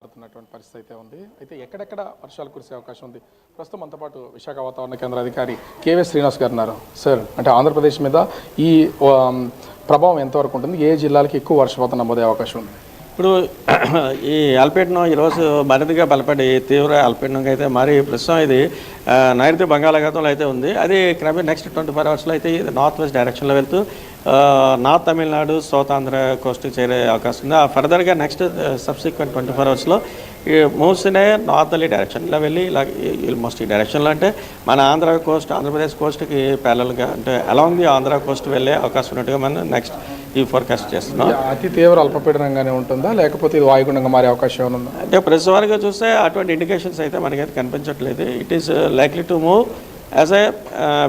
పడుతున్నటువంటి పరిస్థితి అయితే ఉంది. అయితే ఎక్కడెక్కడ వర్షాలు కురిసే అవకాశం ఉంది? ప్రస్తుతం మనతో పాటు విశాఖ వాతావరణ కేంద్ర అధికారి కేవీ శ్రీనివాస్ గారు ఉన్నారు. సార్, అంటే ఆంధ్రప్రదేశ్ మీద ఈ ప్రభావం ఎంతవరకు ఉంటుంది? ఏ జిల్లాలకి ఎక్కువ వర్షపాతం నమోదే అవకాశం ఉంది? ఇప్పుడు ఈ అల్పపీడనం ఈరోజు మరింతగా బలపడి తీవ్ర అల్పపీడనంగా అయితే మరి ప్రస్తుతం ఇది నైరుతి బంగాళాఖాతంలో అయితే ఉంది. అది క్రమే నెక్స్ట్ 24 అవర్స్లో అయితే ఇది నార్త్ వెస్ట్ డైరెక్షన్లో వెళ్తూ నార్త్ తమిళనాడు సౌత్ ఆంధ్ర కోస్ట్కి చేరే అవకాశం ఉంది. ఫర్దర్గా నెక్స్ట్ సబ్సిక్వెంట్ 24 అవర్స్లో ఈ మూవ్స్నే నార్తర్లీ డైరెక్షన్లో వెళ్ళి ఇలా ఆల్మోస్ట్ ఈ డైరెక్షన్లో అంటే మన ఆంధ్ర కోస్ట్ ఆంధ్రప్రదేశ్ కోస్ట్కి ప్యారల్గా అంటే అలాంగ్ ది ఆంధ్ర కోస్ట్ వెళ్ళే అవకాశం ఉన్నట్టుగా మనం నెక్స్ట్ ఈ ఫోర్కాస్ట్ చేస్తున్నాం. అతి తీవ్ర అల్పపీడనంగానే ఉంటుందా లేకపోతే ఇది వాయుగుండంగా మారే అవకాశం ఏమైనా? అంటే ప్రస్తుతానికి చూస్తే అటువంటి ఇండికేషన్స్ అయితే మనకైతే కనిపించట్లేదు. It is likely to move as a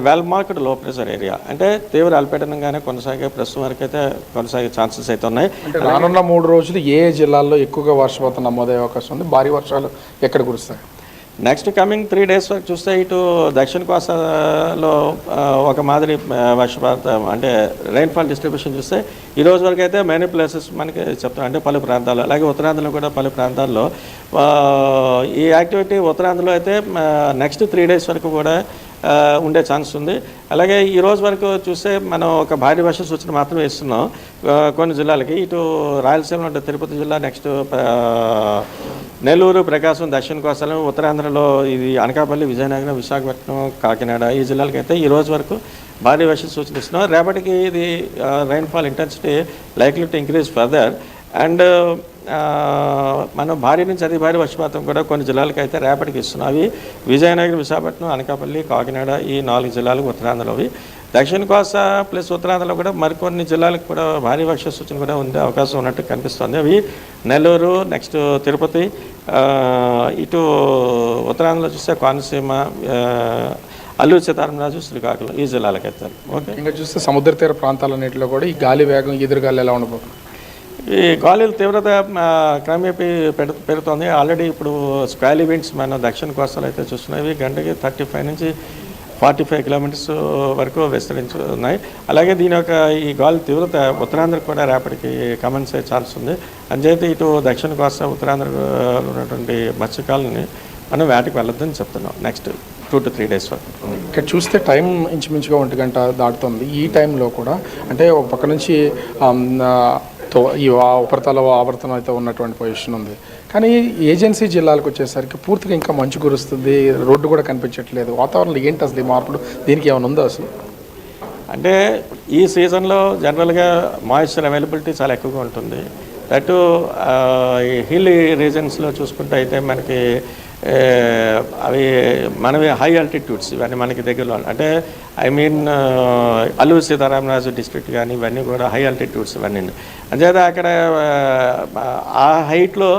well marked లో ప్రెషర్ ఏరియా, అంటే తీవ్ర అల్పపీడనంగానే ప్రస్తుతం వరకు అయితే కొనసాగే ఛాన్సెస్ అయితే ఉన్నాయి. అంటే రానున్న 3 రోజులు ఏ జిల్లాల్లో ఎక్కువగా వర్షపాతం నమోదయ్యే అవకాశం ఉంది? భారీ వర్షాలు ఎక్కడ కురుస్తాయి? నెక్స్ట్ కమింగ్ 3 days వరకు చూస్తే ఇటు దక్షిణ కోస్తాలో ఒక మాదిరి వర్షపాతం అంటే రైన్ఫాల్ డిస్ట్రిబ్యూషన్ చూస్తే ఈ రోజు వరకు అయితే మెనీ ప్లేసెస్ మనకి చెప్తాం. అంటే పలు ప్రాంతాలు అలాగే ఉత్తరాంధ్రలో కూడా పలు ప్రాంతాల్లో ఈ యాక్టివిటీ ఉత్తరాంధ్రలో అయితే నెక్స్ట్ 3 days వరకు కూడా ఉండే ఛాన్స్ ఉంది. అలాగే ఈ రోజు వరకు చూస్తే మనం ఒక భారీ వర్ష సూచన మాత్రమే ఇస్తున్నాం కొన్ని జిల్లాలకి. ఇటు రాయలసీమలో ఉంటే తిరుపతి జిల్లా, నెక్స్ట్ నెల్లూరు, ప్రకాశం, దక్షిణ కోస్తాలు, ఉత్తరాంధ్రలో ఇది అనకాపల్లి, విజయనగరం, విశాఖపట్నం, కాకినాడ ఈ జిల్లాలకైతే ఈ రోజు వరకు భారీ వర్ష సూచన ఇస్తున్నాం. రేపటికి ఇది rainfall intensity likely to increase further and మనం భారీ నుంచి అతి భారీ వర్షపాతం కూడా కొన్ని జిల్లాలకు అయితే రేపటికి ఇస్తున్నాం. అవి విజయనగరం, విశాఖపట్నం, అనకాపల్లి, కాకినాడ ఈ 4 జిల్లాలకు ఉత్తరాంధ్రలో. అవి దక్షిణ కోస్తా ప్లస్ ఉత్తరాంధ్రలో కూడా మరికొన్ని జిల్లాలకు కూడా భారీ వర్ష సూచన కూడా ఉండే అవకాశం ఉన్నట్టు కనిపిస్తుంది. అవి నెల్లూరు, నెక్స్ట్ తిరుపతి, ఇటు ఉత్తరాంధ్రలో చూస్తే కోనసీమ, అల్లూరు సీతారామరాజు, శ్రీకాకుళం ఈ జిల్లాలకు వెళ్తారు. ఓకే, ఇంకా చూస్తే సముద్ర తీర ప్రాంతాలన్నింటిలో కూడా ఈ గాలి వేగం, ఎదురుగాలి ఎలా ఉండబోతుంది? ఈ గాలుల తీవ్రత క్రమేపీ పెరుగుతుంది. ఆల్రెడీ ఇప్పుడు స్క్వాల్ ఈవెంట్స్ మన దక్షిణ కోస్తాలు అయితే చూస్తున్నాయి. గంటకి 35 నుంచి 45 కిలోమీటర్స్ వరకు విస్తరించున్నాయి. అలాగే దీని యొక్క ఈ గాలి తీవ్రత ఉత్తరాంధ్రకు కూడా రేపటికి కమెన్స్ అయ్యే ఛాన్స్ ఉంది. అంచేత ఇటు దక్షిణ కోస్తా ఉత్తరాంధ్రలో ఉన్నటువంటి మత్స్యకాలని మనం వేటకి వెళ్ళొద్దని చెప్తున్నాం నెక్స్ట్ 2 to 3 days వరకు. ఇక్కడ చూస్తే టైం ఇంచుమించుగా 1 గంట దాటుతుంది. ఈ టైంలో కూడా అంటే ఒక పక్క నుంచి ఈ ఉపరితల ఆవర్తనం అయితే ఉన్నటువంటి పొజిషన్ ఉంది. కానీ ఏజెన్సీ జిల్లాలకు వచ్చేసరికి పూర్తిగా ఇంకా మంచు కురుస్తుంది, రోడ్డు కూడా కనిపించట్లేదు. వాతావరణంలో ఏంటి అసలు ఈ మార్పులు? దీనికి ఏమైనా ఉందో అసలు? అంటే ఈ సీజన్లో జనరల్గా మాయిశ్చర్ అవైలబిలిటీ చాలా ఎక్కువగా ఉంటుంది. దట్ ఈ హిల్ రీజన్స్లో చూసుకుంటే అయితే మనకి అవి మనవి హై ఆల్టిట్యూడ్స్ ఇవన్నీ మనకి దగ్గరలో అంటే I mean Alluri Sitaramaraju district కానీ ఇవన్నీ కూడా హై ఆల్టిట్యూడ్స్ ఇవన్నీ. అంచేత అక్కడ ఆ హైట్లో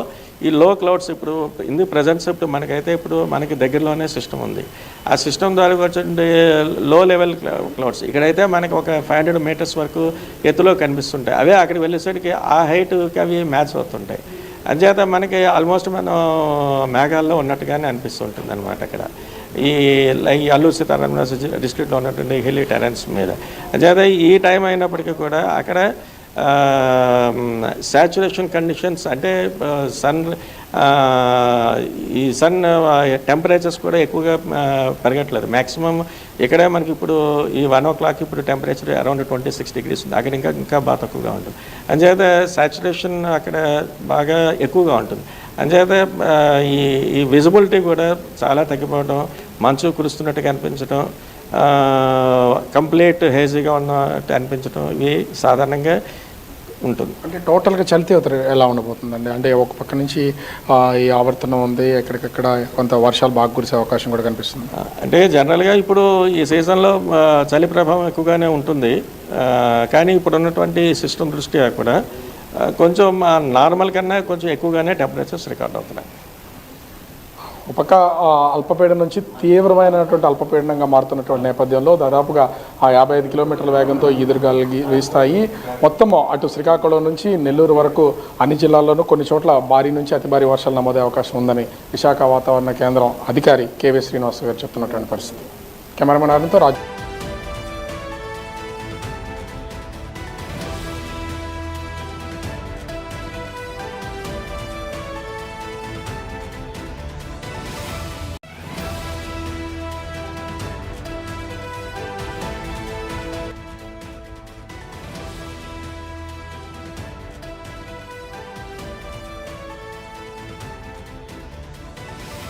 ఈ లో క్లౌడ్స్ ఇప్పుడు ఇన్ ది ప్రజెంట్స్ ఇప్పుడు మనకైతే ఇప్పుడు మనకి దగ్గరలోనే సిస్టమ్ ఉంది. ఆ సిస్టమ్ ద్వారా వచ్చే లో లెవెల్ క్లౌడ్స్ ఇక్కడైతే మనకి ఒక 500 meters వరకు ఎత్తులో కనిపిస్తుంటాయి. అవే అక్కడికి వెళ్ళేసరికి ఆ హైట్కి అవి మ్యాచ్ అవుతుంటాయి. అంచేత మనకి ఆల్మోస్ట్ మనం మేఘాల్లో ఉన్నట్టుగానే అనిపిస్తుంటుంది అనమాట అక్కడ ఈ అల్లూరు సీతారామరాజు డిస్ట్రిక్ట్లో ఉన్నటువంటి హిల్లీ టెరెన్స్ మీద. అంచేత ఈ టైం అయినప్పటికీ కూడా అక్కడ సాచురేషన్ కండిషన్స్ అంటే ఈ సన్ టెంపరేచర్స్ కూడా ఎక్కువగా పెరగట్లేదు. మ్యాక్సిమం ఇక్కడే మనకి ఇప్పుడు ఈ 1 o'clock ఇప్పుడు టెంపరేచర్ అరౌండ్ 26 degrees ఉంది. అక్కడ ఇంకా బాగా తక్కువగా ఉంటుంది. అంచేత సాచురేషన్ అక్కడ బాగా ఎక్కువగా ఉంటుంది. అంచేత ఈ విజిబిలిటీ కూడా చాలా తగ్గిపోవడం, మంచు కురుస్తున్నట్టుగా అనిపించడం, కంప్లీట్ హేజీగా ఉన్నట్టు అనిపించడం ఇవి సాధారణంగా ఉంటుంది. అంటే టోటల్గా చలితే ఎలా ఉండబోతుందండి? అంటే ఒక పక్క నుంచి ఈ ఆవర్తనం ఉంది, ఎక్కడికక్కడ కొంత వర్షాలు బాగా కురిసే అవకాశం కూడా కనిపిస్తుంది. అంటే జనరల్గా ఇప్పుడు ఈ సీజన్లో చలి ప్రభావం ఎక్కువగానే ఉంటుంది. కానీ ఇప్పుడు ఉన్నటువంటి సిస్టమ్ దృష్ట్యా కూడా కొంచెం నార్మల్ కన్నా కొంచెం ఎక్కువగానే టెంపరేచర్స్ రికార్డ్ అవుతున్నాయి. ఒక పక్క అల్పపీడనం నుంచి తీవ్రమైనటువంటి అల్పపీడనంగా మారుతున్నటువంటి నేపథ్యంలో దాదాపుగా 55 కిలోమీటర్ల వేగంతో ఎదురుగాలు వీస్తాయి. మొత్తం అటు శ్రీకాకుళం నుంచి నెల్లూరు వరకు అన్ని జిల్లాల్లోనూ కొన్ని చోట్ల భారీ నుంచి అతి భారీ వర్షాలు నమోదే అవకాశం ఉందని విశాఖ వాతావరణ కేంద్రం అధికారి కేవీ శ్రీనివాస్ గారు చెప్తున్నటువంటి పరిస్థితి. కెమెరామెన్ ఆర్తో రాజు.